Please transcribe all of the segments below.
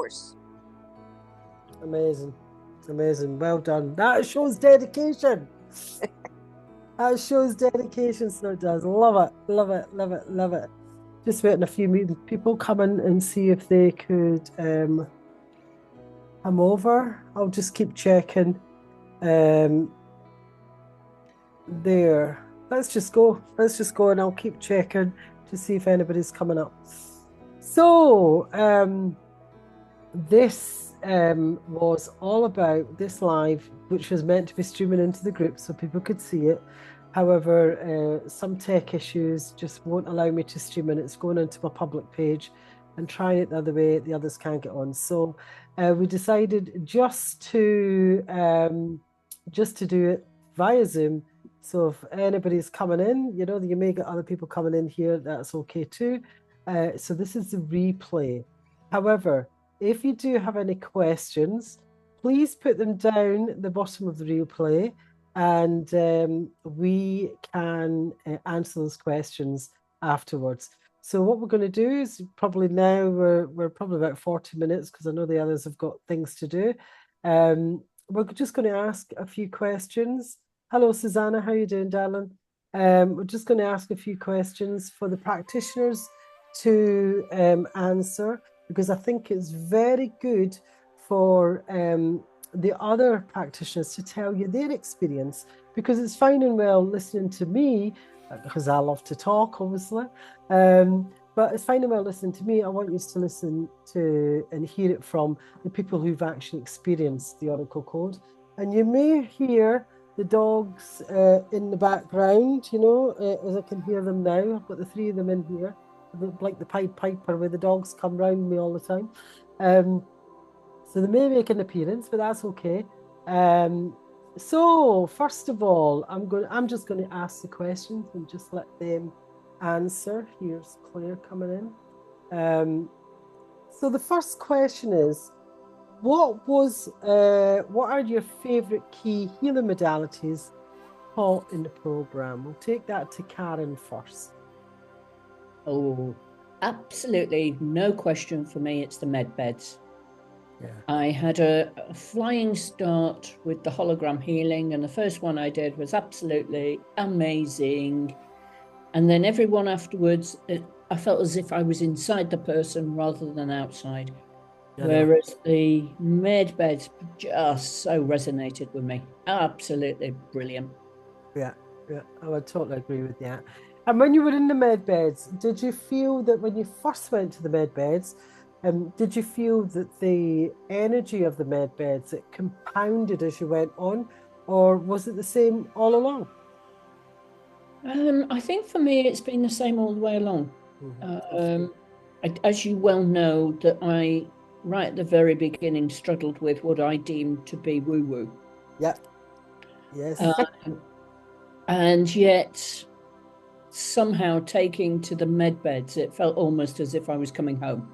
course. Amazing. Amazing. Well done. That shows dedication. That shows dedication, so it does. Love it. Love it. Love it. Love it. Just waiting a few people come in and see if they could come over. I'll just keep checking. There. Let's just go. Let's just go and I'll keep checking to see if anybody's coming up. So, this was all about this live, which was meant to be streaming into the group so people could see it. However, some tech issues just won't allow me to stream, and it's going into my public page, and trying it the other way, the others can't get on. So we decided just to do it via Zoom. So if anybody's coming in, you know, you may get other people coming in here, that's okay too. So this is the replay. However, if you do have any questions, please put them down at the bottom of the replay, and we can answer those questions afterwards. So what we're going to do is probably now we're probably about 40 minutes, because I know the others have got things to do. We're just going to ask a few questions. Hello, Susanna. How are you doing, darling? We're just going to ask a few questions for the practitioners to answer, because I think it's very good for the other practitioners to tell you their experience, because it's fine and well listening to me, because I love to talk, obviously, but it's fine and well listening to me. I want you to listen to and hear it from the people who've actually experienced the Oracle Code. And you may hear the dogs in the background, you know, as I can hear them now. I've got the three of them in here, like the Pied Piper, where the dogs come round me all the time. So they may make an appearance, but that's okay. So first of all, I'm just going to ask the questions and just let them answer. Here's Claire coming in. So the first question is, what are your favorite key healing modalities taught in the program? We'll take that to Karen first. Oh, absolutely no question for me. It's the med beds. Yeah. I had a flying start with the hologram healing, and the first one I did was absolutely amazing. And then every one afterwards, I felt as if I was inside the person rather than outside. Whereas the med beds just so resonated with me. Absolutely brilliant. Yeah, I would totally agree with that. And when you were in the med beds, did you feel that when you first went to the med beds, did you feel that the energy of the med beds, it compounded as you went on, or was it the same all along? I think for me, it's been the same all the way along. As you well know, that I, right at the very beginning, struggled with what I deemed to be woo-woo. Yeah. Yes. And yet, somehow taking to the med beds, it felt almost as if I was coming home.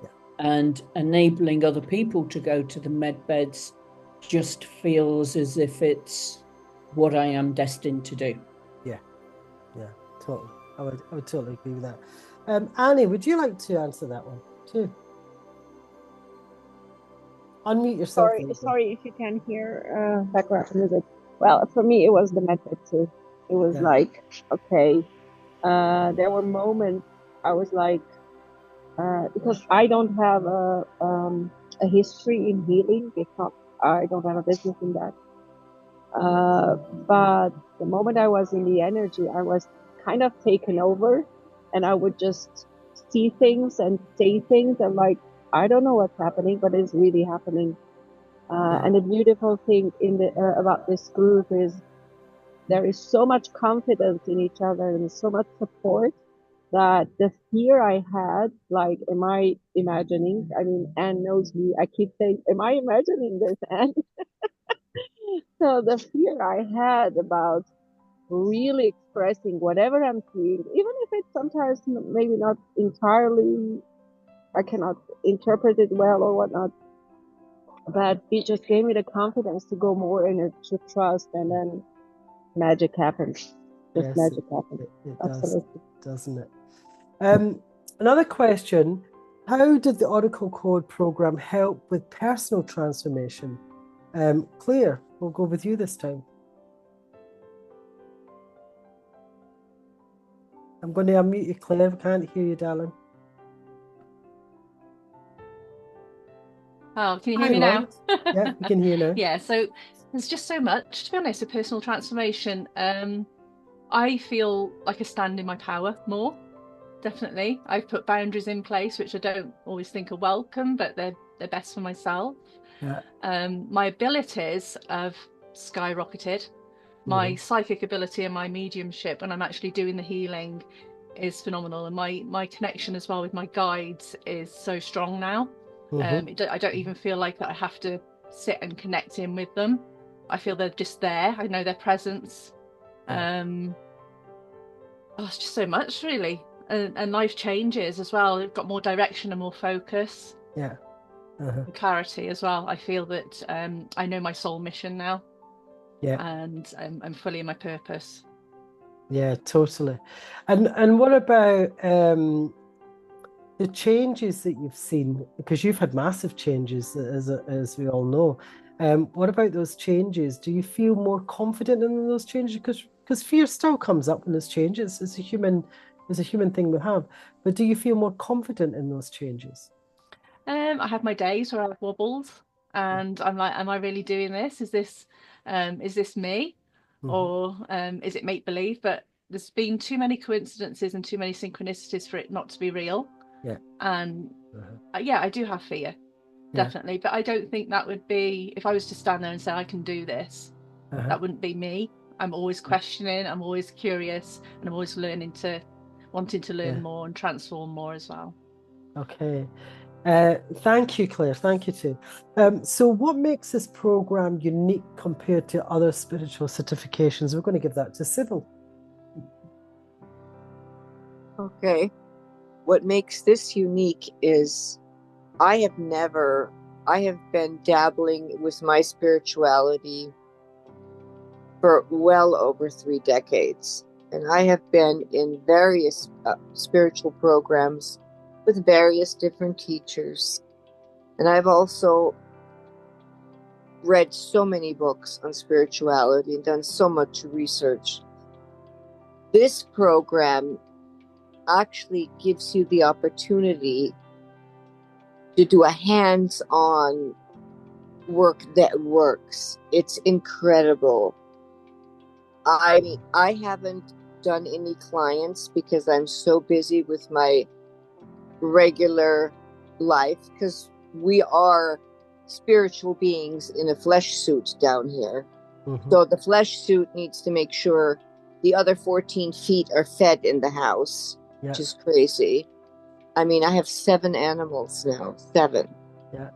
Yeah. And enabling other people to go to the med beds just feels as if it's what I am destined to do. Yeah, totally. I would totally agree with that. Annie, would you like to answer that one too? Unmute yourself. Sorry if you can hear background music. Well, for me, it was the method too. It was like, okay, there were moments I was like, because I don't have a history in healing. I don't have a business in that. But the moment I was in the energy, I was kind of taken over, and I would just see things and say things. And like, I don't know what's happening, but it's really happening. And the beautiful thing about this group is there is so much confidence in each other and so much support that the fear I had, like, am I imagining? I mean, Anne knows me. I keep saying, am I imagining this, Anne? So the fear I had about really expressing whatever I'm seeing, even if it's sometimes maybe not entirely, I cannot interpret it well or whatnot, but it just gave me the confidence to go more in it, to trust, and then magic happens. Magic happens. It does, doesn't it? Another question. How did the Oracle Code program help with personal transformation? Claire, we'll go with you this time. I'm going to unmute you, Claire. I can't hear you, darling. Oh, can you hear me now? Yeah, we can hear you now. Yeah, so there's just so much, to be honest, with personal transformation. I feel like I stand in my power more, definitely. I've put boundaries in place, which I don't always think are welcome, but they're best for myself. Yeah. My abilities have skyrocketed. My psychic ability and my mediumship, when I'm actually doing the healing, is phenomenal. And my connection as well with my guides is so strong now. I don't even feel like that I have to sit and connect in with them. I feel they're just there. I know their presence. It's just so much, really. And life changes as well. I've got more direction and more focus. Yeah. And clarity as well. I feel that I know my soul mission now. Yeah. And I'm fully in my purpose. Yeah, totally. And what about the changes that you've seen? Because you've had massive changes, as we all know. What about those changes? Do you feel more confident in those changes? Because fear still comes up in those changes. It's a human thing we have. But do you feel more confident in those changes? I have my days where I have wobbles, and I'm like, am I really doing this? Is this me? Or is it make believe? But there's been too many coincidences and too many synchronicities for it not to be real. Yeah. And yeah, I do have fear, definitely. But I don't think that would be, if I was to stand there and say I can do this, that wouldn't be me. I'm always questioning, I'm always curious, and I'm always wanting to learn more and transform more as well. Okay. Thank you, Claire. Thank you too. So what makes this program unique compared to other spiritual certifications? We're going to give that to Sybil. Okay. What makes this unique is I have been dabbling with my spirituality for well over 3 decades. And I have been in various spiritual programs with various different teachers. And I've also read so many books on spirituality and done so much research. This program actually gives you the opportunity to do a hands-on work that works. It's incredible. I haven't done any clients because I'm so busy with my regular life, because we are spiritual beings in a flesh suit down here. So the flesh suit needs to make sure the other 14 feet are fed in the house, which is crazy. I mean, I have 7 animals now. 7. Yeah.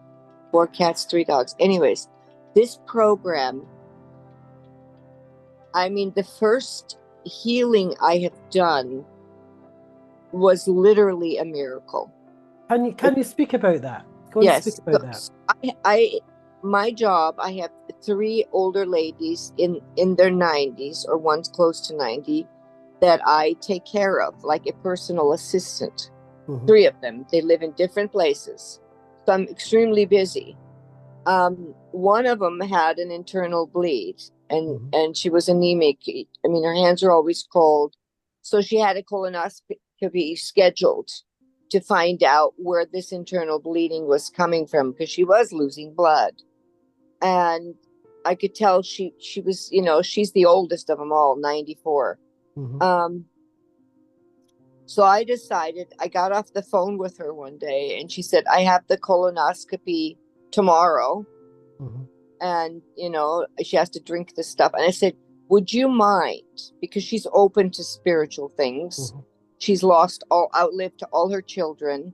4 cats, 3 dogs. Anyways, this program, I mean, the first healing I have done was literally a miracle. Can you speak about that? Go and speak about that. My job, I have 3 older ladies in their 90s, or one's close to 90, that I take care of, like a personal assistant. 3 of them. They live in different places. So I'm extremely busy. One of them had an internal bleed, and she was anemic. I mean, her hands are always cold. So she had a colonoscopy scheduled to find out where this internal bleeding was coming from, because she was losing blood. And I could tell she was, she's the oldest of them all, 94. So I decided, I got off the phone with her one day, and she said, I have the colonoscopy tomorrow. And, she has to drink this stuff. And I said, would you mind? Because she's open to spiritual things. She's outlived all her children.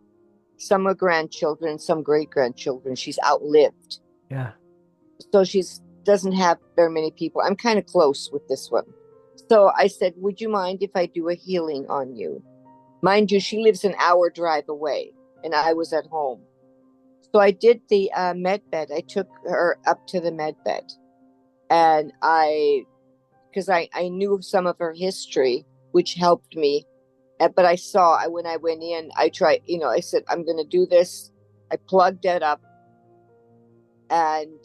Some are grandchildren, some great-grandchildren. She's outlived. Yeah. So she doesn't have very many people. I'm kind of close with this one. So I said, would you mind if I do a healing on you? Mind you, she lives an hour drive away, and I was at home. So I did the med bed. I took her up to the med bed. And because I knew some of her history, which helped me But I saw, when I went in, I tried, I said, I'm going to do this. I plugged it up and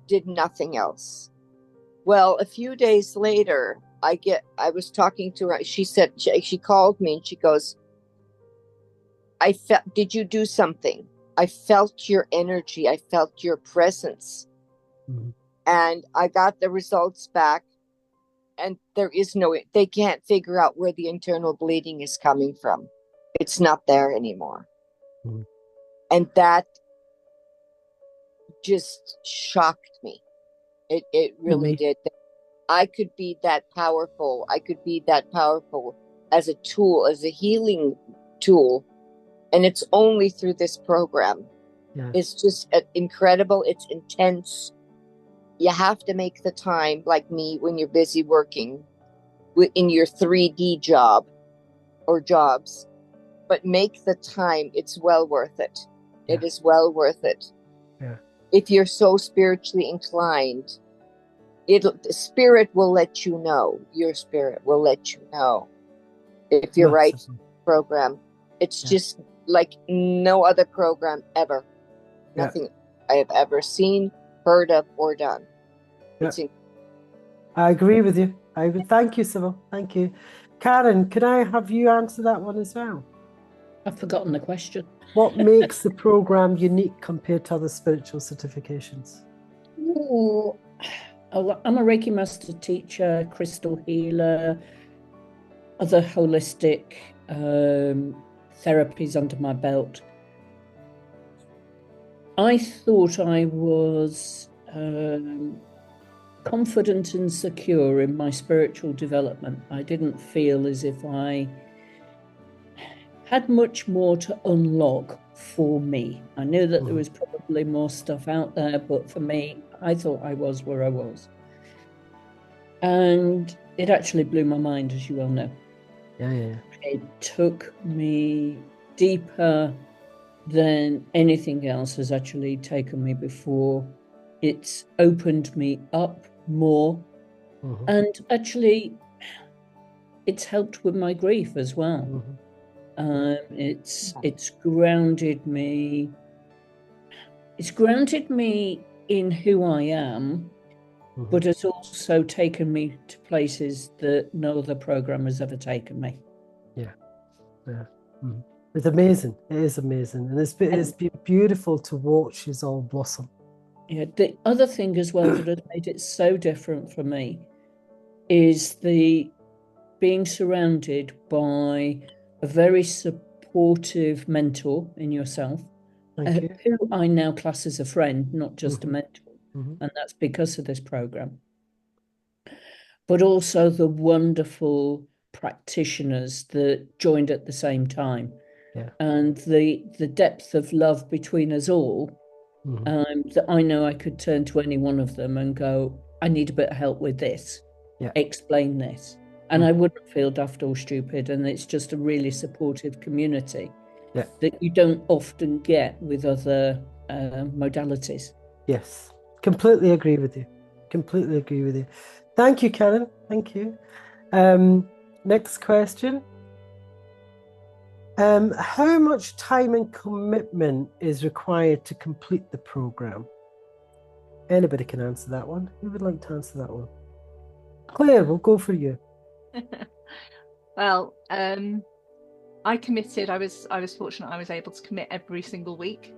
did nothing else. Well, a few days later, I was talking to her. She said, she called me and she goes, did you do something? I felt your energy. I felt your presence. Mm-hmm. And I got the results back, and they can't figure out where the internal bleeding is coming from. It's not there anymore. Mm-hmm. And that just shocked me. It really did. I could be that powerful. I could be that powerful as a tool, as a healing tool. And it's only through this program. Yeah. It's just incredible. It's intense. You have to make the time, like me, when you're busy working in your 3D job or jobs, but make the time. It's well worth it. Yeah. It is well worth it. Yeah. If you're so spiritually inclined, the spirit will let you know. Your spirit will let you know if you're right program. It's just like no other program ever. Nothing I have ever seen, heard of, or done. I agree with you. Thank you, Sybil. Thank you. Karen, could I have you answer that one as well? I've forgotten the question. What makes the program unique compared to other spiritual certifications? Ooh, I'm a Reiki master teacher, crystal healer, other holistic therapies under my belt. I thought I was confident and secure in my spiritual development. I didn't feel as if I had much more to unlock for me. I knew that there was probably more stuff out there, but for me, I thought I was where I was. And it actually blew my mind, as you well know. Yeah. It took me deeper than anything else has actually taken me before. It's opened me up more. And actually, it's helped with my grief as well. It's grounded me. It's grounded me in who I am, but it's also taken me to places that no other program has ever taken me. Yeah. It's amazing. It is amazing. And it's been beautiful to watch it all blossom. Yeah. The other thing as well that has made it so different for me is the being surrounded by a very supportive mentor in yourself, who I now class as a friend, not just a mentor. And that's because of this program. But also the wonderful practitioners that joined at the same time. Yeah. And the depth of love between us all, that I know I could turn to any one of them and go, I need a bit of help with this. Explain this. And I wouldn't feel daft or stupid. And it's just a really supportive community that you don't often get with other modalities. Yes, completely agree with you. Thank you, Karen. Thank you. Next question. How much time and commitment is required to complete the program? Anybody can answer that one. Who would like to answer that one? Claire, we'll go for you. Well, I committed. I was fortunate. I was able to commit every single week,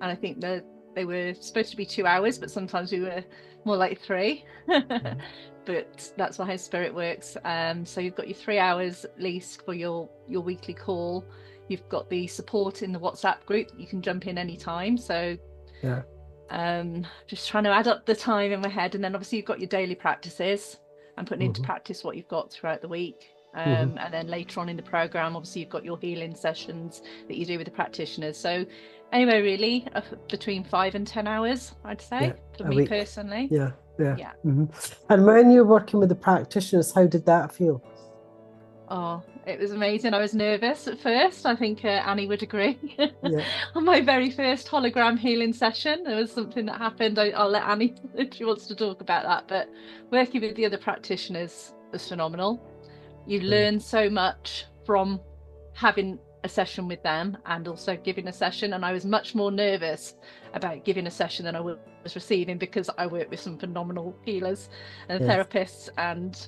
and I think that they were supposed to be 2 hours, but sometimes we were more like 3. But that's how Spirit works. So you've got your 3 hours at least for your weekly call. You've got the support in the WhatsApp group. You can jump in anytime. So just trying to add up the time in my head, and then obviously you've got your daily practices and putting into practice what you've got throughout the week. And then later on in the program, obviously you've got your healing sessions that you do with the practitioners. So anyway, really between 5 and 10 hours, I'd say, for me week. personally. Yeah. And when you're working with the practitioners, how did that feel? Oh, it was amazing. I was nervous at first. I think Annie would agree. On my very first hologram healing session, there was something that happened. I'll let Annie, if she wants to talk about that. But working with the other practitioners was phenomenal. You learn so much from having a session with them and also giving a session, and I was much more nervous about giving a session than I was receiving, because I work with some phenomenal healers and therapists, and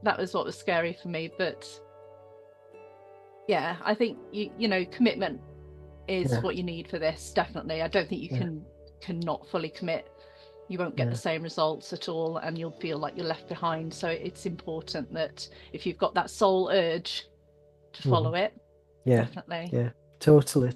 that was what was scary for me. But yeah, I think you know, commitment is what you need for this, definitely. I don't think you can not fully commit. You won't get the same results at all, and you'll feel like you're left behind. So it's important that if you've got that soul urge to follow it, definitely. Totally.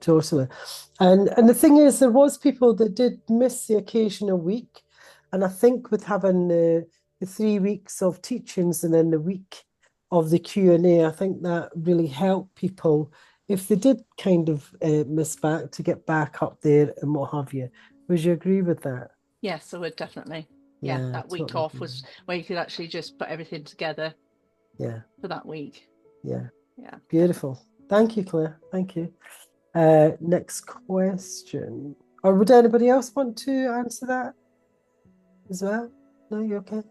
And the thing is, there was people that did miss the occasional week, and I think with having the 3 weeks of teachings and then the week of the Q&A, I think that really helped people, if they did kind of miss back, to get back up there and what have you. Would you agree with that? Yes, I would, definitely. Yeah, that week totally off was where you could actually just put everything together for that week. Yeah. Beautiful. Definitely. Thank you, Claire. Thank you. Next question. Or would anybody else want to answer that as well? No, you're okay.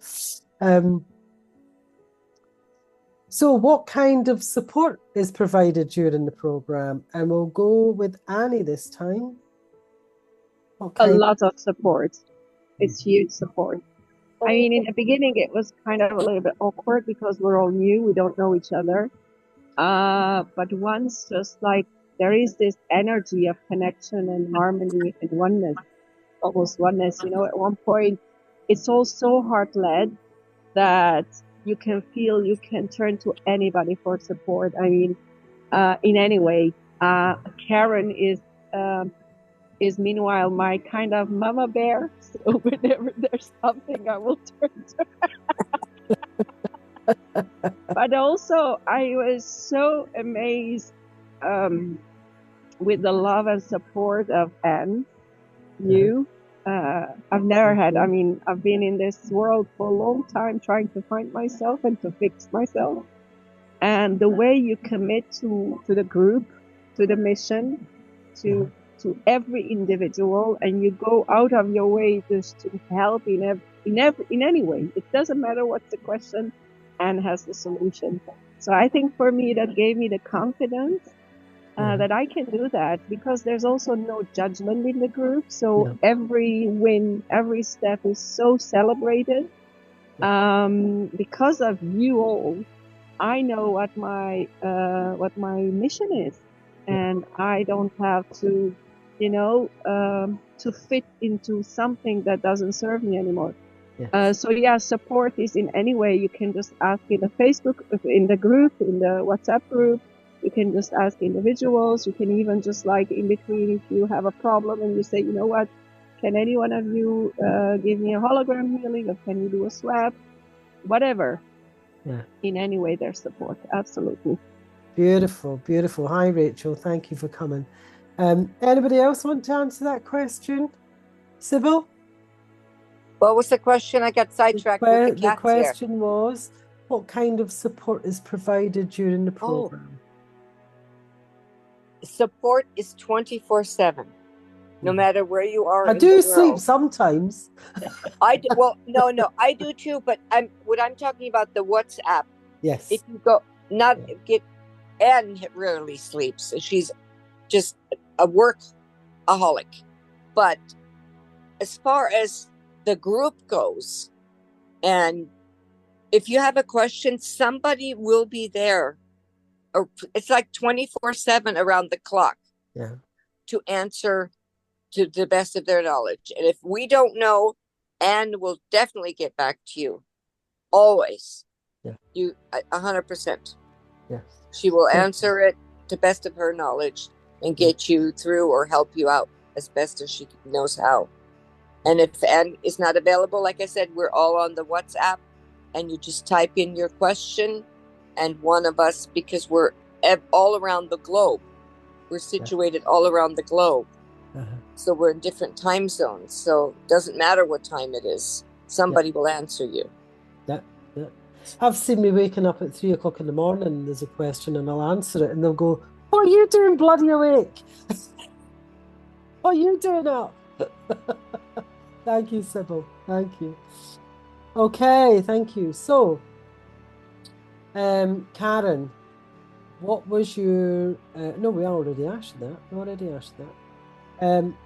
So what kind of support is provided during the program? And we'll go with Annie this time. A lot of support. It's huge support. I mean, in the beginning, it was kind of a little bit awkward because we're all new. We don't know each other. But once, just like, there is this energy of connection and harmony and oneness, almost oneness. You know, at one point, it's all so heart-led that you can feel you can turn to anybody for support. I mean, in any way. Karen is meanwhile my kind of mama bear. So whenever there's something, I will turn to her. But also, I was so amazed with the love and support of Anne. I've never had, I mean, I've been in this world for a long time trying to find myself and to fix myself. And the way you commit to the group, to the mission, to every individual, and you go out of your way just to help in any way. It doesn't matter what's the question, and has the solution. So I think for me, that gave me the confidence that I can do that, because there's also no judgment in the group. So every win, every step is so celebrated. Because of you all, I know what my mission is, and I don't have to, to fit into something that doesn't serve me anymore. So support is in any way. You can just ask in the Facebook, in the group, in the WhatsApp group. You can just ask individuals. You can even just, like, in between, if you have a problem and you say, you know what, can any one of you give me a hologram healing, or can you do a swap? Whatever. In any way, there's support. Absolutely. Beautiful. Hi, Rachel. Thank you for coming. Anybody else want to answer that question? Sybil? What was the question? I got sidetracked with the cats. The question was, what kind of support is provided during the program? Support is 24/7, no matter where you are. I do sleep sometimes. I do. Well, no, I do too. But I'm talking about the WhatsApp. Yes. If you go, Anne rarely sleeps. She's just a workaholic. But as far as the group goes, and if you have a question, somebody will be there. Or it's like 24/7 around the clock to answer to the best of their knowledge. And if we don't know, Anne will definitely get back to you. Always. 100%. Yes. She will answer it to best of her knowledge and get you through or help you out as best as she knows how. And if Anne is not available, like I said, we're all on the WhatsApp, and you just type in your question, and one of us, because we're all around the globe, we're situated all around the globe. So we're in different time zones. So it doesn't matter what time it is. Somebody will answer you. I've seen me waking up at 3 o'clock in the morning, and there's a question, and I'll answer it, and they'll go, "What are you doing bloody awake? What are you doing up?" Thank you, Sybil. Thank you. Okay, thank you. So, Karen, what was your, no, we already asked that.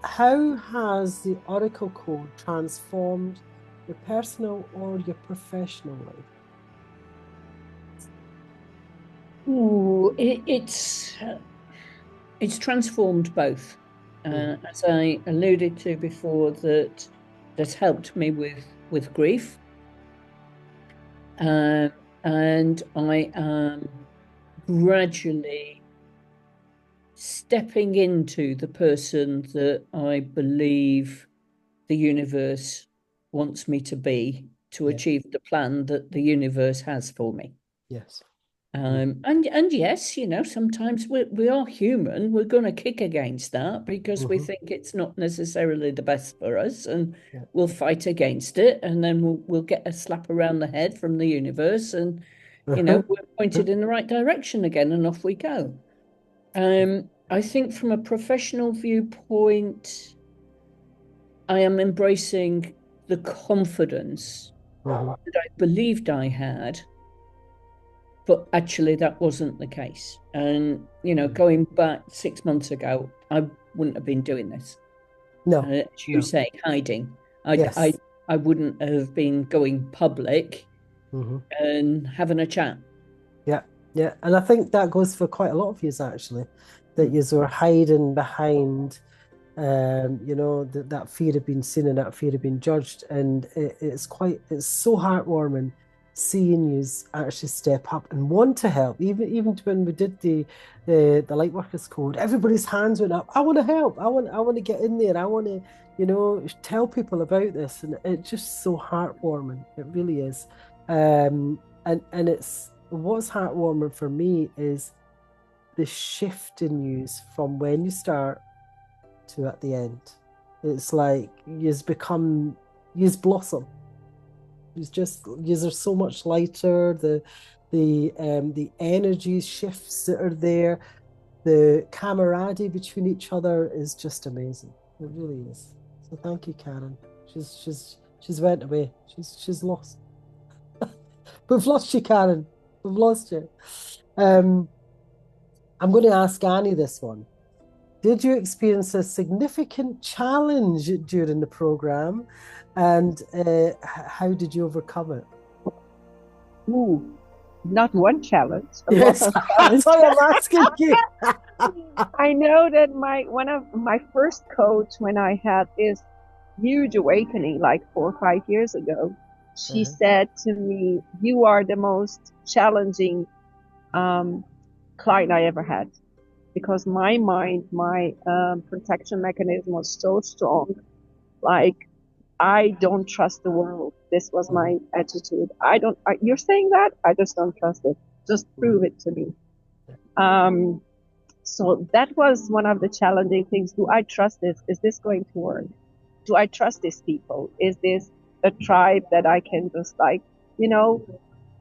How has the Oracle Code transformed your personal or your professional life? Ooh, it's transformed both. As I alluded to before, that's helped me with grief. And I am gradually stepping into the person that I believe the universe wants me to be to achieve the plan that the universe has for me. Yes. And yes, you know, sometimes we are human. We're going to kick against that because we think it's not necessarily the best for us, and we'll fight against it, and then we'll get a slap around the head from the universe, and you know, we're pointed in the right direction again, and off we go. I think from a professional viewpoint, I am embracing the confidence that I believed I had, but actually that wasn't the case. And, you know, going back 6 months ago, I wouldn't have been doing this. No. As you say, hiding. Yes. I wouldn't have been going public and having a chat. Yeah. And I think that goes for quite a lot of yous, actually, that yous were hiding behind, you know, that fear of being seen and that fear of being judged. And it's so heartwarming seeing yous actually step up and want to help. Even when we did the Lightworkers Code, everybody's hands went up. I want to help. I want to get in there. I want to, you know, tell people about this. And it's just so heartwarming. It really is. And it's, what's heartwarming for me is the shift in yous from when you start to at the end. It's like you've blossom. You're so much lighter. The energy shifts that are there. The camaraderie between each other is just amazing. It really is. So thank you, Karen. She's went away. She's lost. We've lost you, Karen. We've lost you. I'm going to ask Annie this one. Did you experience a significant challenge during the program, and how did you overcome it? Ooh, not one challenge. Yes, that's why I'm asking you. I know that one of my first coach, when I had this huge awakening like 4 or 5 years ago, she said to me, "You are the most challenging client I ever had." Because my mind, my protection mechanism was so strong. Like, I don't trust the world. This was my attitude. You're saying that? I just don't trust it. Just prove it to me. So that was one of the challenging things. Do I trust this? Is this going to work? Do I trust these people? Is this a tribe that I can just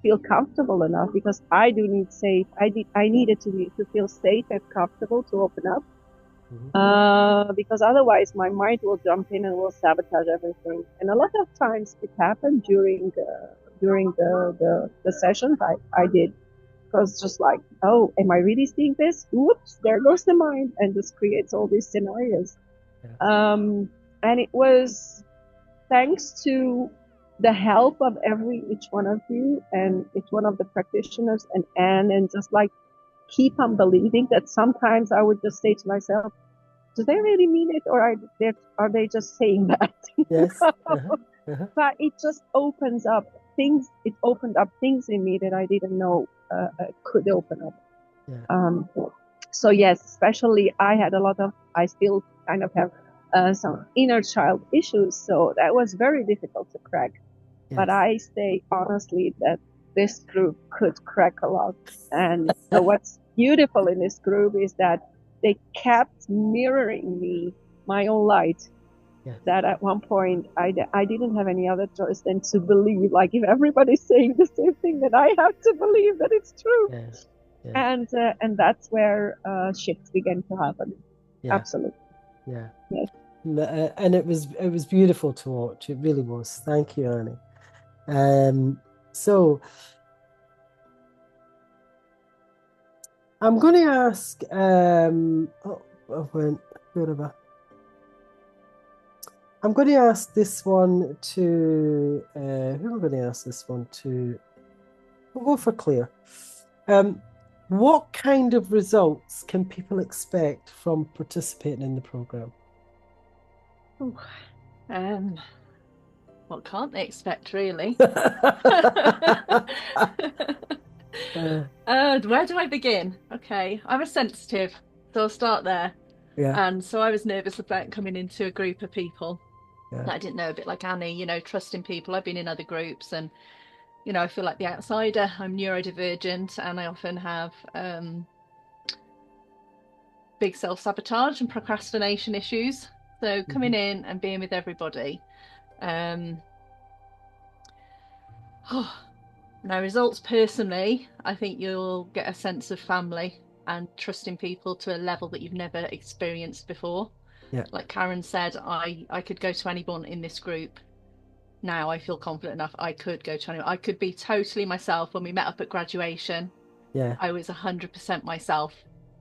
feel comfortable enough? Because I do need safe. I needed to feel safe and comfortable to open up. Because otherwise my mind will jump in and will sabotage everything. And a lot of times it happened during the sessions I did. Because just like, oh, am I really seeing this? Whoops, there goes the mind, and just creates all these scenarios. And it was thanks to the help of each one of you and each one of the practitioners and just like keep on believing that sometimes I would just say to myself, do they really mean it, or are they just saying that? Yes. But it just opens up things. It opened up things in me that I didn't know could open up. So yes, especially I still kind of have some inner child issues. So that was very difficult to crack. Yes. But I say honestly that this group could crack a lot. And what's beautiful in this group is that they kept mirroring me, my own light. Yes. That at one point I didn't have any other choice than to believe. Like, if everybody's saying the same thing, then I have to believe that it's true. Yes. Yeah. And that's where shifts began to happen. Yeah. Absolutely. Yeah. Yes. And it was beautiful to watch. It really was. Thank you, Annie. So I'm going to ask, wherever. I'm going to ask this one to, who am I going to ask this one to? We'll go for Claire. What kind of results can people expect from participating in the program? What can't they expect, really? Where do I begin? Okay, I'm a sensitive, so I'll start there. Yeah. And so I was nervous about coming into a group of people Yeah. that I didn't know, a bit like Annie, you know, trusting people. I've been in other groups and, you know, I feel like the outsider. I'm neurodivergent and I often have big self-sabotage and procrastination issues. So coming in and being with everybody. Now, results personally, I think you'll get a sense of family and trusting people to a level that you've never experienced before. Yeah. Like Karen said, I could go to anyone in this group. Now I feel confident enough I could go to anyone. I could be totally myself. When we met up at graduation, Yeah. I was 100% myself.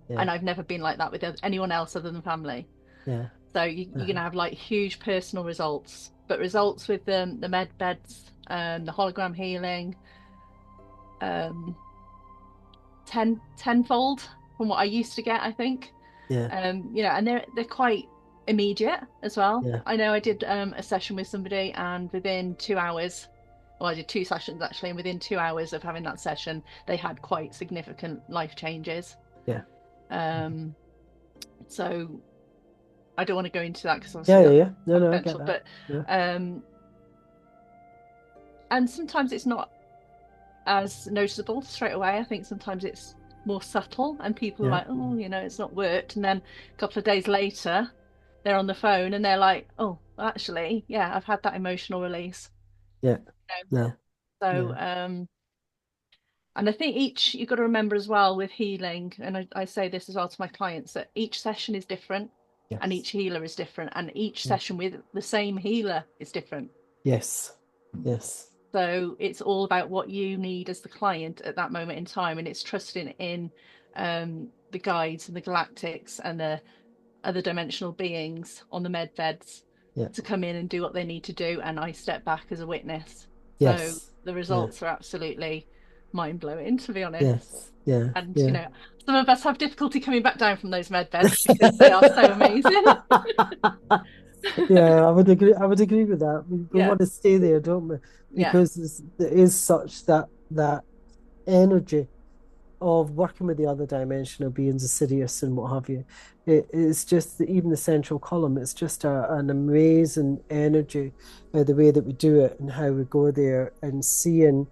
Yeah. And I've never been like that with anyone else other than family. Yeah. So you're going to have like huge personal results, but results with the med beds, the hologram healing, tenfold from what I used to get, I think. Yeah. You know, and they're quite immediate as well. Yeah. I know I did a session with somebody, and within 2 hours, well, I did 2 sessions actually, and within 2 hours of having that session, they had quite significant life changes. Yeah. So I don't want to go into that because obviously no, I get that. But and sometimes it's not as noticeable straight away. I think sometimes it's more subtle and people are like, oh, you know, it's not worked, and then a couple of days later they're on the phone and they're like, oh, actually, yeah, I've had that emotional release. Yeah. You know? So and I think you've got to remember as well with healing, and I say this as well to my clients, that each session is different. Yes. And each healer is different, and each session with the same healer is different. Yes. So it's all about what you need as the client at that moment in time, and it's trusting in the guides and the galactics and the other dimensional beings on the med beds to come in and do what they need to do, and I step back as a witness. Yes. So the results are absolutely mind-blowing, to be honest. Yes. Yeah. And you know, some of us have difficulty coming back down from those med beds because they are so amazing. Yeah, I would agree with that. We want to stay there, don't we? Because there is such that energy of working with the other dimensional beings, the Sirius and what have you. It's just even the central column, it's just an amazing energy, the way that we do it and how we go there and seeing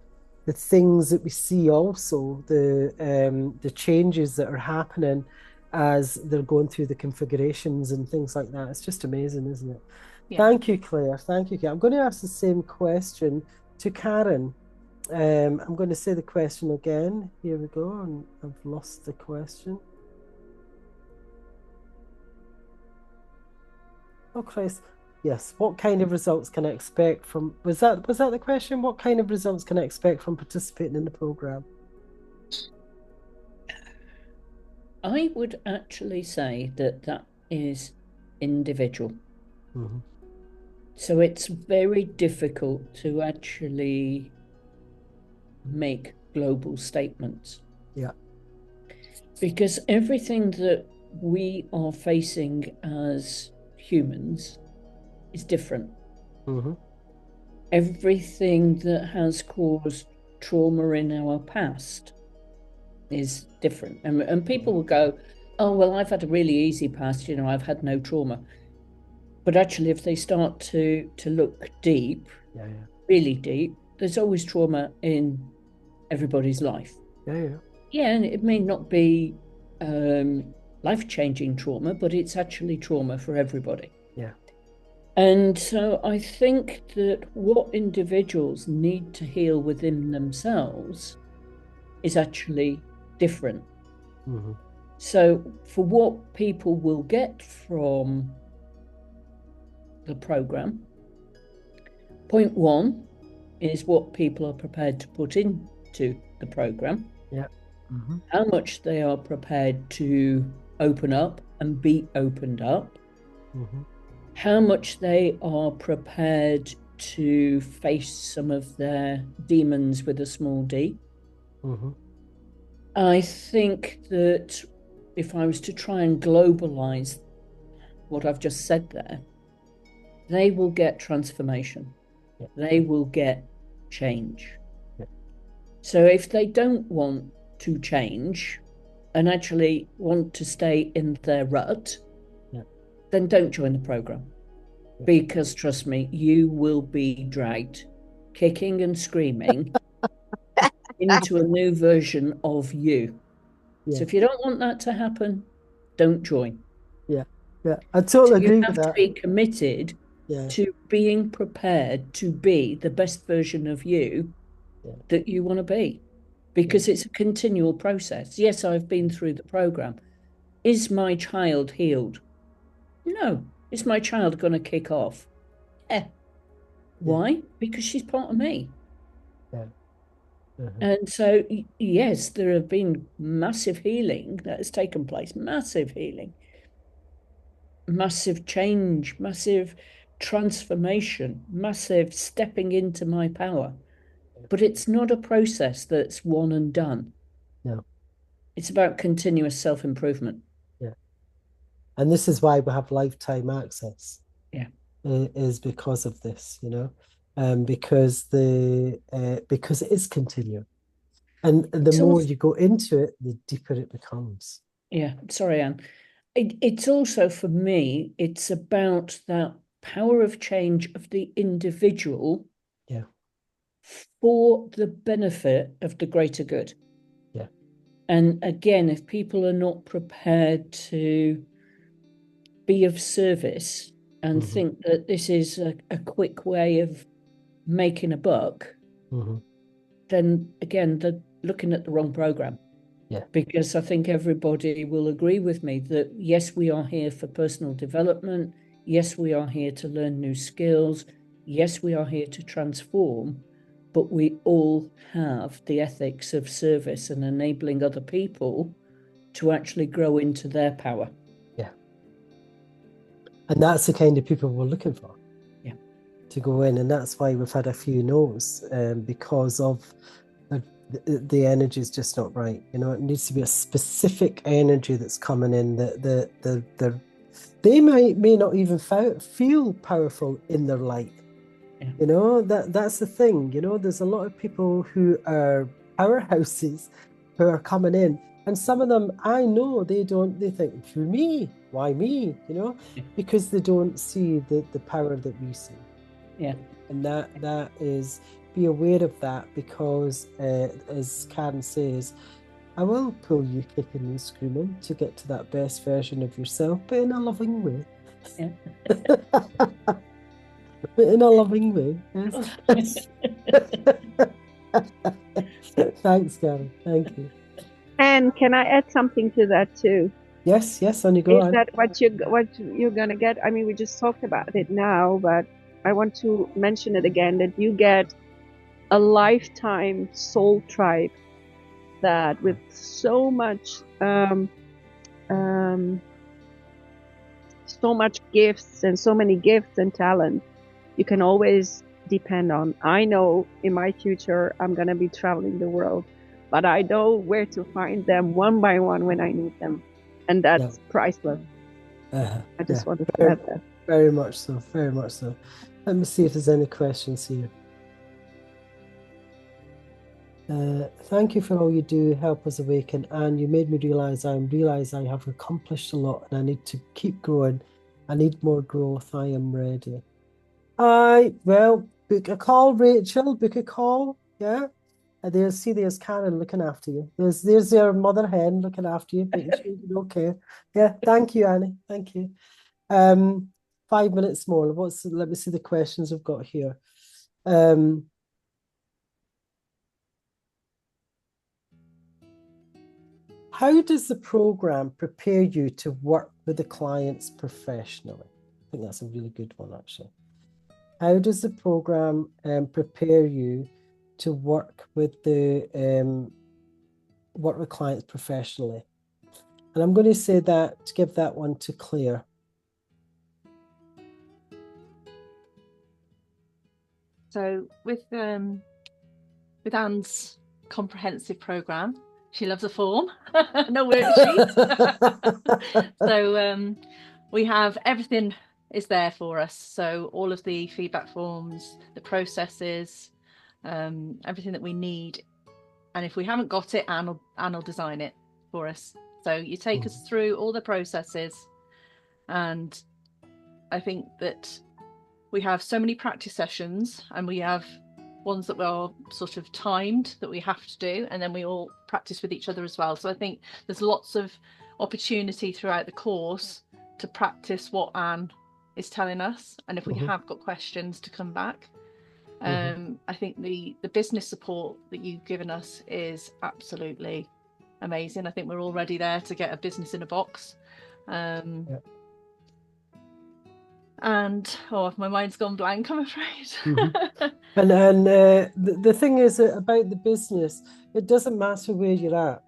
the things that we see, also the changes that are happening as they're going through the configurations and things like that. It's just amazing, isn't it? Yeah. Thank you, Claire. Thank you, Claire. I'm going to ask the same question to Karen. I'm going to say the question again. Here we go. And I've lost the question. Oh, Christ. Yes. What kind of results can I expect from... Was that the question? What kind of results can I expect from participating in the program? I would actually say that is individual. Mm-hmm. So it's very difficult to actually make global statements. Yeah. Because everything that we are facing as humans is different. Mm-hmm. Everything that has caused trauma in our past is different. And people will go, oh, well, I've had a really easy past, you know, I've had no trauma. But actually, if they start to look deep, really deep, there's always trauma in everybody's life. Yeah, and it may not be life-changing trauma, but it's actually trauma for everybody. Yeah. And so I think that what individuals need to heal within themselves is actually different. Mm-hmm. So for what people will get from the program, point 1 is what people are prepared to put into the program. Yeah. how much they are prepared to open up and be opened up, how much they are prepared to face some of their demons with a small d. I think that if I was to try and globalize what I've just said there, they will get transformation. They will get change. So if they don't want to change and actually want to stay in their rut, then don't join the program. Because trust me, you will be dragged kicking and screaming into a new version of you. So if you don't want that to happen, don't join. I totally agree with that. You have to be committed to being prepared to be the best version of you that you want to be, because it's a continual process. Yes, I've been through the program. Is my child healed? No. Is my child going to kick off? Why? Because she's part of me. And so, yes, there have been massive healing that has taken place, massive healing, massive change, massive transformation, massive stepping into my power. But it's not a process that's one and done. No. It's about continuous self-improvement. And this is why we have lifetime access. Is because of this, because it is continuing. And the more you go into it, the deeper it becomes. Yeah, sorry, Anne. It's also, for me, it's about that power of change of the individual for the benefit of the greater good. And again, if people are not prepared to be of service and think that this is a quick way of making a buck, then again, they're looking at the wrong program. Because I think everybody will agree with me that yes, we are here for personal development. Yes, we are here to learn new skills. Yes, we are here to transform, but we all have the ethics of service and enabling other people to actually grow into their power. And that's the kind of people we're looking for. To go in, and that's why we've had a few no's, because of the energy is just not right. It needs to be a specific energy that's coming in. They may not even feel powerful in their light. That's the thing. There's a lot of people who are powerhouses who are coming in, and some of them I know they think, for me, why me? Because they don't see the power that we see. And that is, be aware of that, because as Karen says, I will pull you kicking and screaming to get to that best version of yourself, but in a loving way. But in a loving way. Yes. Thanks, Karen. Thank you. And can I add something to that too? Yes, on you go. Is that what you're gonna get? I mean, we just talked about it now, but I want to mention it again, that you get a lifetime soul tribe that with so much gifts and so many gifts and talent you can always depend on. I know in my future I'm gonna be traveling the world, but I know where to find them one by one when I need them, and that's priceless. I just wanted to add that. Very much so, very much so. Let me see if there's any questions here. Thank you for all you do, help us awaken, and you made me realize I have accomplished a lot and I need to keep growing. I need more growth. I am ready. Well, book a call, Rachel. Book a call. Yeah. There's Karen looking after you. There's your mother hen looking after you, making sure you're okay. Yeah. Thank you, Annie. Thank you. 5 minutes more. Let me see the questions I've got here. How does the program prepare you to work with the clients professionally? I think that's a really good one, actually. How does the program prepare you to work with the work with clients professionally. And I'm going to say that, to give that one to Claire. So with Anne's comprehensive program, she loves a form, no worksheet. So we have everything is there for us. So all of the feedback forms, the processes, everything that we need. And if we haven't got it, Anne will design it for us. So you take us through all the processes, and I think that we have so many practice sessions, and we have ones that are sort of timed that we have to do, and then we all practice with each other as well. So I think there's lots of opportunity throughout the course to practice what Anne is telling us, and if we have got questions, to come back. I think the business support that you've given us is absolutely amazing. I think we're already there to get a business in a box. And my mind's gone blank, I'm afraid. And the thing is about the business, it doesn't matter where you're at,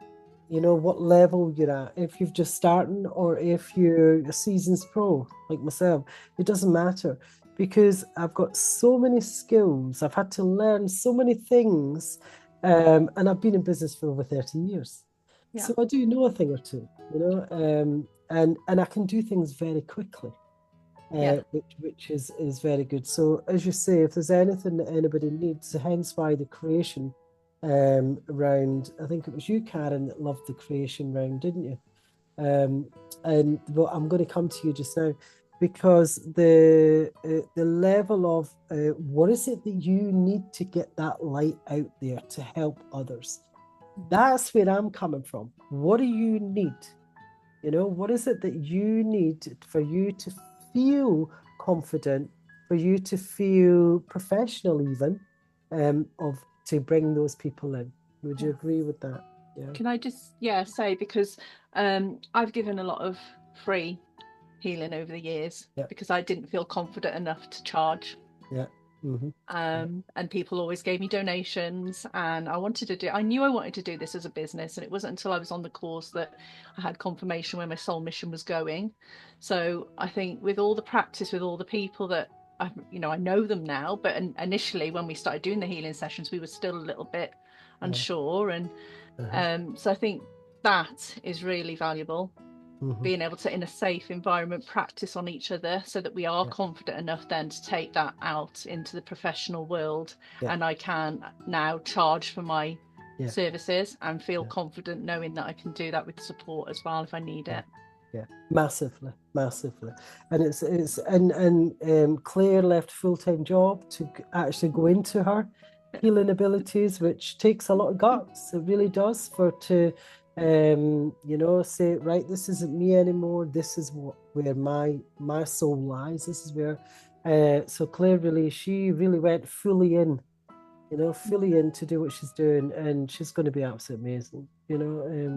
you know, what level you're at. If you've just starting, or if you're a seasoned pro like myself, it doesn't matter, because I've got so many skills. I've had to learn so many things, and I've been in business for over 30 years. Yeah. So I do know a thing or two, you know, and I can do things very quickly. Which is very good. So as you say, if there's anything that anybody needs, hence why the creation round, I think it was you, Karen, that loved the creation round, didn't you? And but I'm going to come to you just now, because the level of what is it that you need to get that light out there to help others? That's where I'm coming from. What do you need? You know, what is it that you need for you to feel confident, for you to feel professional even, to bring those people in? Would you agree with that? Yeah. Can I just say, because I've given a lot of free healing over the years, because I didn't feel confident enough to charge. And people always gave me donations, and I knew I wanted to do this as a business, and it wasn't until I was on the course that I had confirmation where my soul mission was going. So I think with all the practice, with all the people that I know them now, but initially when we started doing the healing sessions, we were still a little bit unsure, and so I think that is really valuable. Being able to, in a safe environment, practice on each other, so that we are confident enough then to take that out into the professional world. And I can now charge for my services and feel confident knowing that I can do that with support as well if I need it. Massively. And it's Claire left full-time job to actually go into her healing abilities, which takes a lot of guts. It really does, to say, right, this isn't me anymore. This is where my soul lies. This is where. So Claire she really went fully in to do what she's doing, and she's going to be absolutely amazing.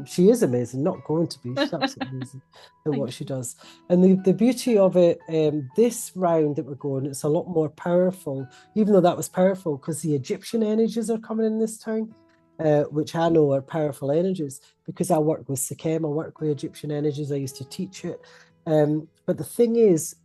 She is amazing, not going to be. She's absolutely amazing at what she does. And the beauty of it, this round that we're going, it's a lot more powerful, even though that was powerful because the Egyptian energies are coming in this time. Which I know are powerful energies, because I work with Sikhem, I work with Egyptian energies, I used to teach it. But the thing is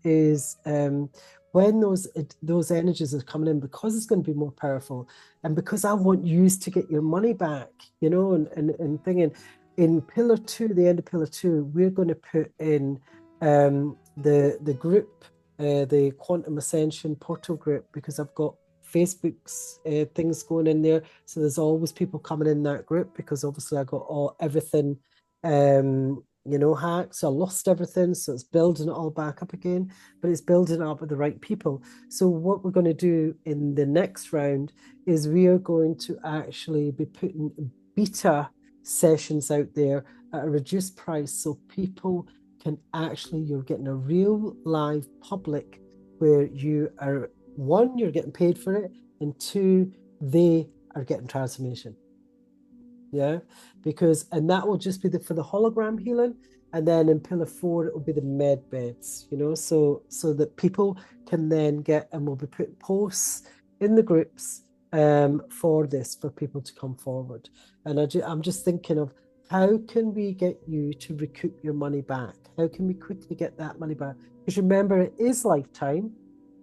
when those energies are coming in, because it's going to be more powerful, and because I want you to get your money back, and thinking in Pillar 2, the end of Pillar 2, we're going to put in the group, the Quantum Ascension Portal group, because I've got Facebook's things going in there, so there's always people coming in that group, because obviously I got everything hacked, so I lost everything, so it's building it all back up again, but it's building it up with the right people. So what we're going to do in the next round is we are going to actually be putting beta sessions out there at a reduced price, so people can you're getting a real live public where you are, one, you're getting paid for it, and two, they are getting transformation. And that will just be for the hologram healing, and then in Pillar 4 it will be the med beds, so that people can then get, and we'll be putting posts in the groups for this, for people to come forward. And I'm just thinking of, how can we get you to recoup your money back? How can we quickly get that money back? Because remember, it is lifetime.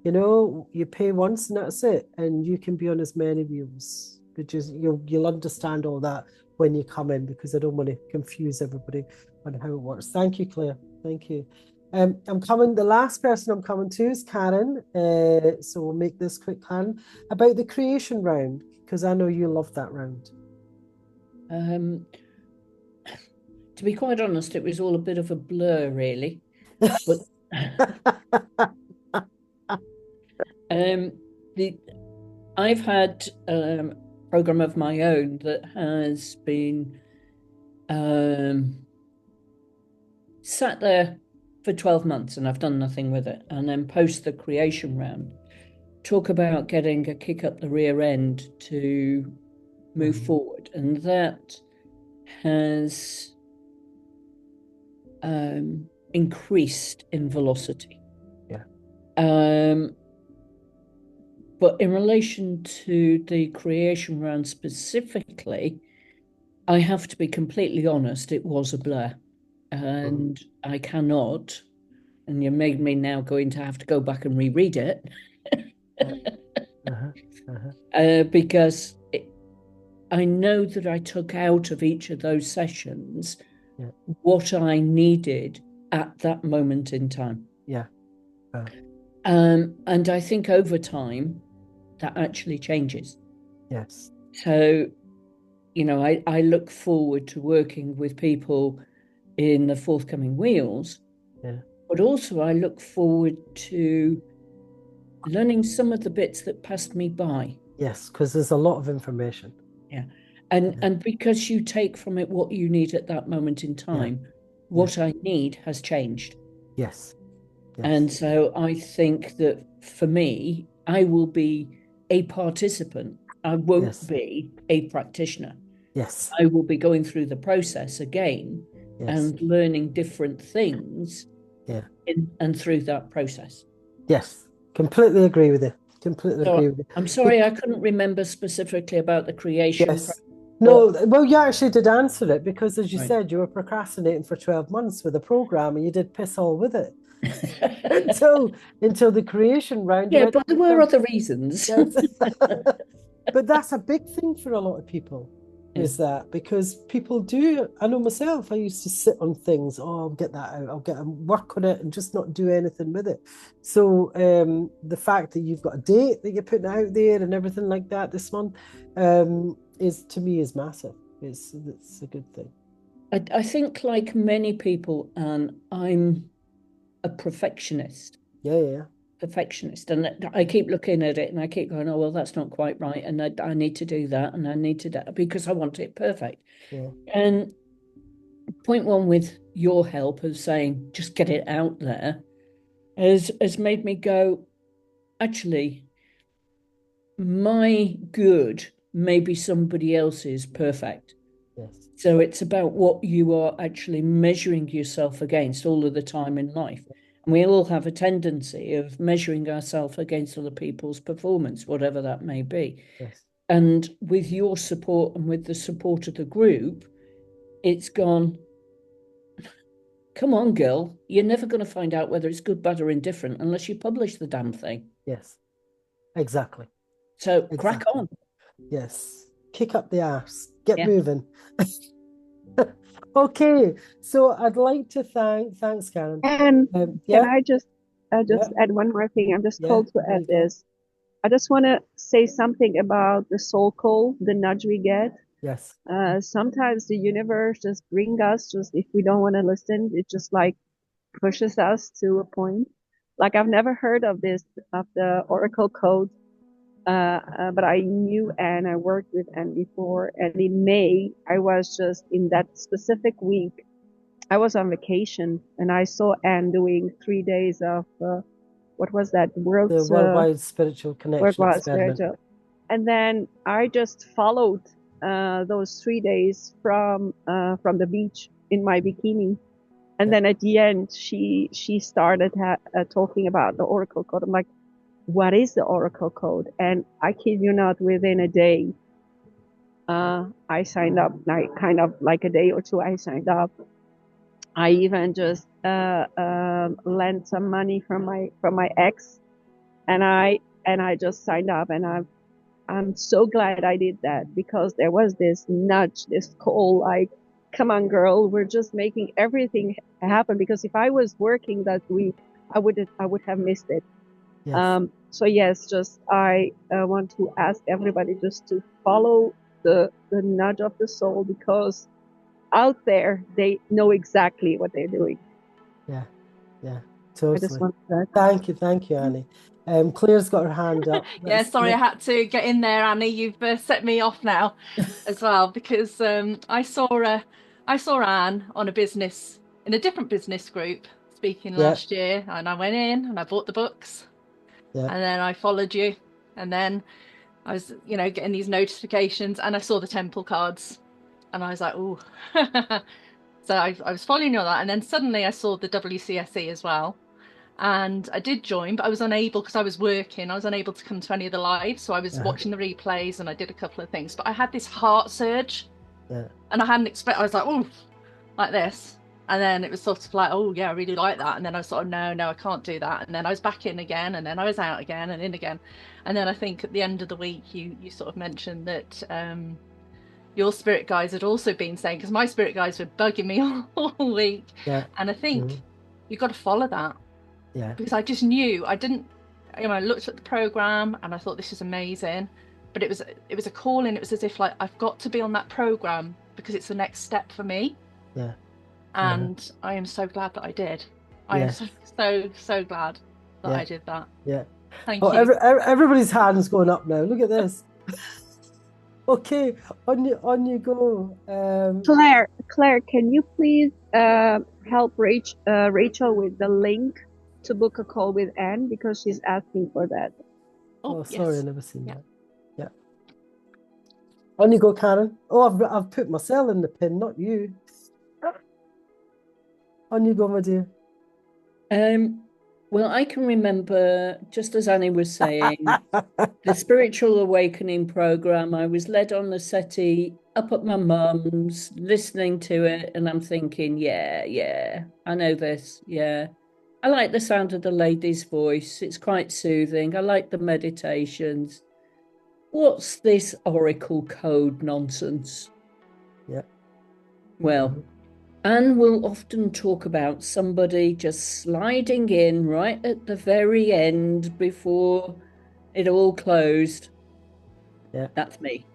You know, you pay once and that's it, and you can be on as many wheels. Which is, you'll understand all that when you come in, because I don't want to confuse everybody on how it works. Thank you, Claire. Thank you. The last person I'm coming to is Karen. So we'll make this quick, Karen, about the creation round, because I know you love that round. To be quite honest, it was all a bit of a blur, really. But I've had a program of my own that has been sat there for 12 months, and I've done nothing with it. And then post the creation round, talk about getting a kick up the rear end to move forward. And that has increased in velocity. Yeah. But in relation to the creation round specifically, I have to be completely honest, it was a blur. And I cannot, and you made me now going to have to go back and reread it. Because I know that I took out of each of those sessions what I needed at that moment in time. Yeah. And I think over time that actually changes. Yes. So, you know, I look forward to working with people in the forthcoming wheels, but also I look forward to learning some of the bits that passed me by. Yes, because there's a lot of information. Yeah. And because you take from it what you need at that moment in time, what I need has changed. Yes. And so I think that for me, I will be a participant. I won't be a practitioner. Yes. I will be going through the process again and learning different things and through that process. Yes. Completely agree with you. Agree with you. I'm sorry, I couldn't remember specifically about the creation. Yes. No, well, you actually did answer it, because as you said, you were procrastinating for 12 months with a program, and you did piss all with it until the creation round. Yeah, but there were other reasons. Yes. But that's a big thing for a lot of people, is that, because people do, I know myself, I used to sit on things, I'll get that out, I'll get and work on it and just not do anything with it. So the fact that you've got a date that you're putting out there and everything like that this month is, to me, is massive. It's a good thing. I think, like many people, and I'm a perfectionist. Perfectionist, and I keep looking at it and I keep going, oh well, that's not quite right, and I need to do that, and I need to do that, because I want it perfect. And point one, with your help of saying just get it out there, has made me go, actually, my good may be somebody else's perfect. So it's about what you are actually measuring yourself against all of the time in life. And we all have a tendency of measuring ourselves against other people's performance, whatever that may be. And with your support and with the support of the group, it's gone, come on, girl, you're never going to find out whether it's good, bad, or indifferent unless you publish the damn thing. Yes, exactly. So crack on. Yes, kick up the arse, get moving. Okay, so I'd like to thanks, Karen. And can I just add one more thing? I'm just told to add this. I just want to say something about the soul call, the nudge we get. Yes. Sometimes the universe just brings us, just if we don't want to listen, it just like pushes us to a point. Like, I've never heard of this, of the Oracle code, but I knew Anne, I worked with Anne before, and in May, I was just in that specific week, I was on vacation, and I saw Anne doing 3 days of, what was that? The Worldwide Spiritual Connection Experiment. And then I just followed those 3 days from the beach in my bikini. And then at the end, she started talking about the Oracle code. I'm like, what is the oracle code? And I kid you not, within a day, I signed up, like kind of like a day or two, I signed up. I even just lent some money from my ex, and I just signed up, and I'm so glad I did that, because there was this nudge, this call, like, come on, girl, we're just making everything happen. Because if I was working that week, I would have missed it. Yes. So yes, just I want to ask everybody just to follow the nudge of the soul, because out there they know exactly what they're doing. Yeah, totally. I just want that. Thank you, Annie. Claire's got her hand up. Yeah, sorry, I had to get in there, Annie. You've set me off now as well, because I saw Anne on in a different business group speaking last year, and I went in and I bought the books, and then I followed you, and then I was, getting these notifications, and I saw the temple cards, and I was like, ooh. So I was following all that, and then suddenly I saw the WCSE as well. And I did join, but I was unable, because I was working. I was unable to come to any of the lives, so I was watching the replays, and I did a couple of things. But I had this heart surge, and I hadn't expected. I was like, oh, like this, and then it was sort of like, oh yeah, I really like that. And then I was sort of, no, I can't do that. And then I was back in again, and then I was out again and in again. And then I think at the end of the week, you sort of mentioned that your spirit guides had also been saying, because my spirit guides were bugging me all week, and I think you've got to follow that. Yeah. Because I just knew, I looked at the program and I thought, this is amazing, but it was a call, and it was as if, like, I've got to be on that program because it's the next step for me. Yeah. And I am so glad that I did. I am so glad that I did that. Yeah. Thank you. Everybody's hand's going up now. Look at this. Okay, on you go. Claire, can you please help Rachel with the link to book a call with Anne, because she's asking for that. Oh, sorry, I never seen that. Yeah. On you go, Karen. Oh, I've put myself in the pin, not you. On you go, my dear. Well, I can remember, just as Annie was saying, the spiritual awakening program. I was led on the settee up at my mum's, listening to it, and I'm thinking, yeah, I know this, yeah. I like the sound of the lady's voice. It's quite soothing. I like the meditations. What's this oracle code nonsense? Yeah. Well, Anne will often talk about somebody just sliding in right at the very end before it all closed. Yeah. That's me.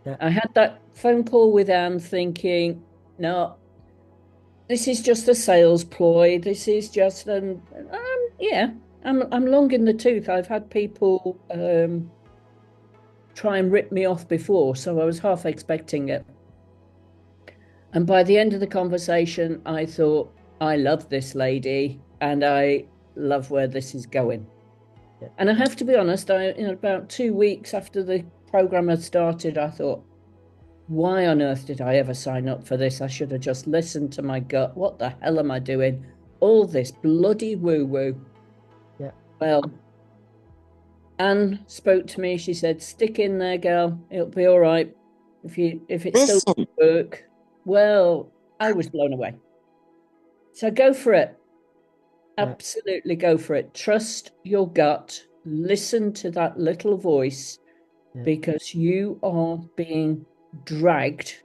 Yeah. I had that phone call with Anne thinking, no, this is just a sales ploy. This is just I'm long in the tooth. I've had people try and rip me off before, so I was half expecting it. And by the end of the conversation, I thought, I love this lady, and I love where this is going. Yeah. And I have to be honest, about 2 weeks after the program had started, I thought, why on earth did I ever sign up for this? I should have just listened to my gut. What the hell am I doing? All this bloody woo-woo. Yeah. Well, Anne spoke to me. She said, stick in there, girl. It'll be all right. If it still doesn't work. Well, I was blown away. So go for it. Absolutely go for it. Trust your gut. Listen to that little voice, because you are being dragged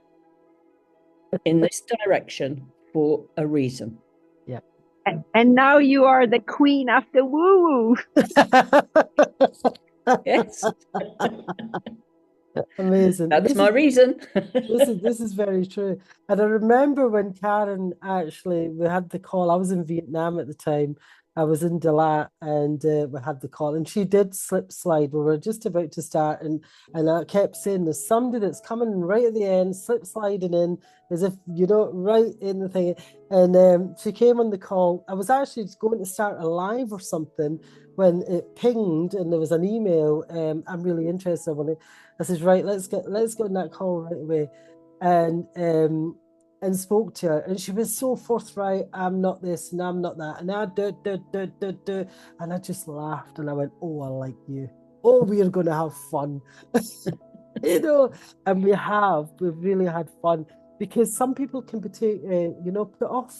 in this direction for a reason. Yeah. And now you are the queen of the woo-woo. Yes. Amazing. That's my reason. This is very true. And I remember when Karen we had the call. I was in Vietnam at the time. I was in Dalat, and we had the call, and she did slip slide. We were just about to start, and I kept saying, there's somebody that's coming right at the end, slip sliding in, as if, right in the thing. And she came on the call. I was actually going to start a live or something when it pinged, and there was an email. I'm really interested. I said, right, let's go on that call right away. And and spoke to her, and she was so forthright. I'm not this and I'm not that, and I do, and I just laughed and I went, oh, I like you. Oh, we're going to have fun. You know, and we've really had fun, because some people can be put off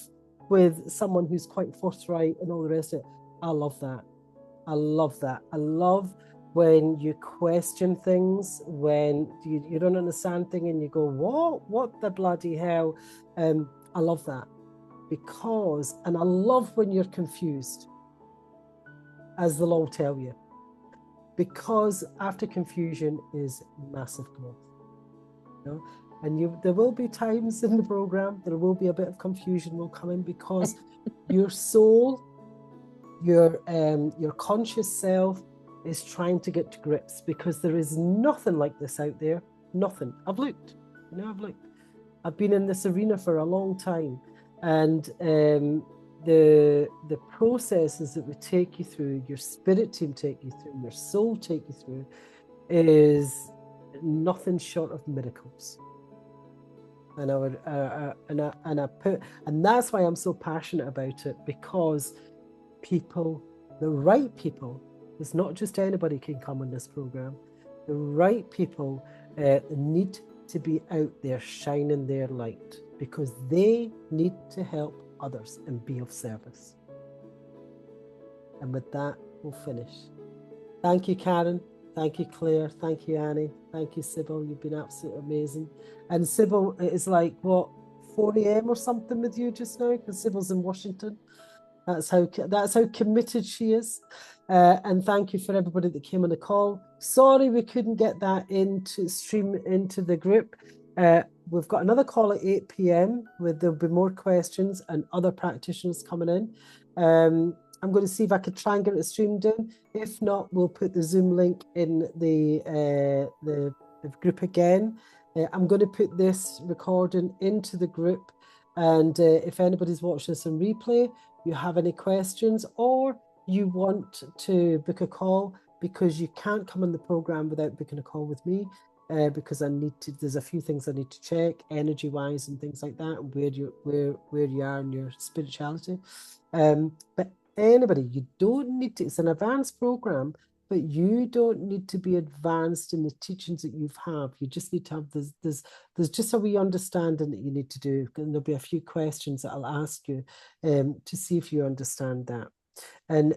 with someone who's quite forthright and all the rest of it. I love that. I love that. I love when you question things, when you don't understand things and you go, what the bloody hell? I love that, and I love when you're confused, as the law will tell you, because after confusion is massive growth. You know? And there will be times in the program, there will be a bit of confusion will come in, because your soul, your conscious self is trying to get to grips, because there is nothing like this out there. Nothing. I've looked. I've been in this arena for a long time, and the processes that we take you through, your spirit team take you through, your soul take you through, is nothing short of miracles. And and that's why I'm so passionate about it, because people, the right people, it's not just anybody can come on this program. The right people need to be out there shining their light, because they need to help others and be of service. And with that, we'll finish. Thank you, Karen. Thank you, Claire. Thank you, Annie. Thank you, Sybil. You've been absolutely amazing. And Sybil, it is like, what, 4 a.m. or something with you just now? Because Sybil's in Washington. That's how committed she is. And thank you for everybody that came on the call. Sorry we couldn't get that stream into the group. We've got another call at 8 p.m. where there'll be more questions and other practitioners coming in. I'm going to see if I could try and get it streamed in. If not, we'll put the Zoom link in the group again. I'm going to put this recording into the group. And if anybody's watching this on replay, you have any questions, or you want to book a call, because you can't come on the program without booking a call with me, because there's a few things I need to check energy wise and things like that, and where you are in your spirituality. But anybody, you don't need to, it's an advanced program, but you don't need to be advanced in the teachings that you have. You just need to have there's just a wee understanding that you need to do, and there'll be a few questions that I'll ask you to see if you understand that. And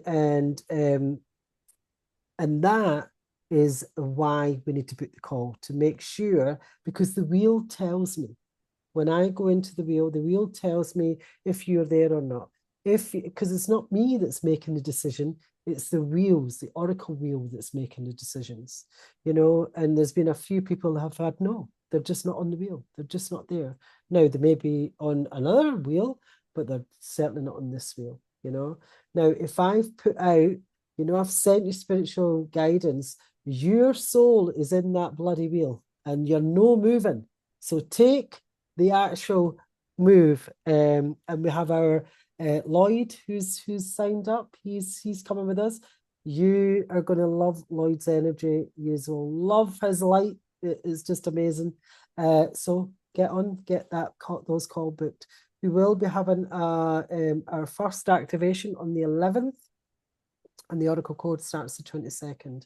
that is why we need to book the call, to make sure, because the wheel tells me, when I go into the wheel tells me if you're there or not. Because it's not me that's making the decision, it's the wheels, the oracle wheel, that's making the decisions, and there's been a few people that have had no, they're just not on the wheel, they're just not there. Now they may be on another wheel, but they're certainly not on this wheel. Now if I've put out, I've sent you spiritual guidance, your soul is in that bloody wheel and you're no moving, so take the actual move. And we have our Lloyd, who's signed up. He's coming with us. You are going to love Lloyd's energy. You will love his light. It is just amazing. So get those call booked. We will be having our first activation on the 11th, and the oracle code starts the 22nd.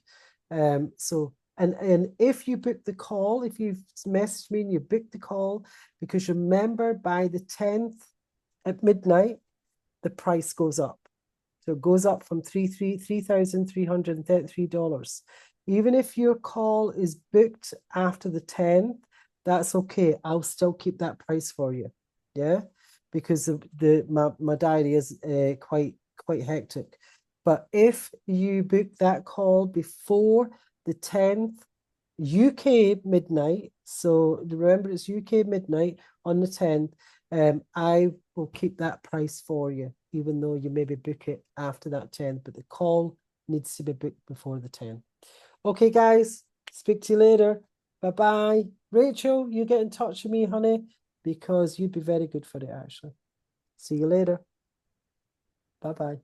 And if you book the call, if you've messaged me and you book the call, because remember, by the 10th at midnight, the price goes up. So it goes up from $3,333. Even if your call is booked after the 10th, that's okay. I'll still keep that price for you. Yeah, because my diary is quite hectic. But if you book that call before the 10th, UK midnight, so remember it's UK midnight on the 10th, I will keep that price for you, even though you maybe book it after that 10th, but the call needs to be booked before the 10th. Okay, guys, speak to you later. Bye-bye. Rachel, you get in touch with me, honey, because you'd be very good for it, actually. See you later. Bye-bye.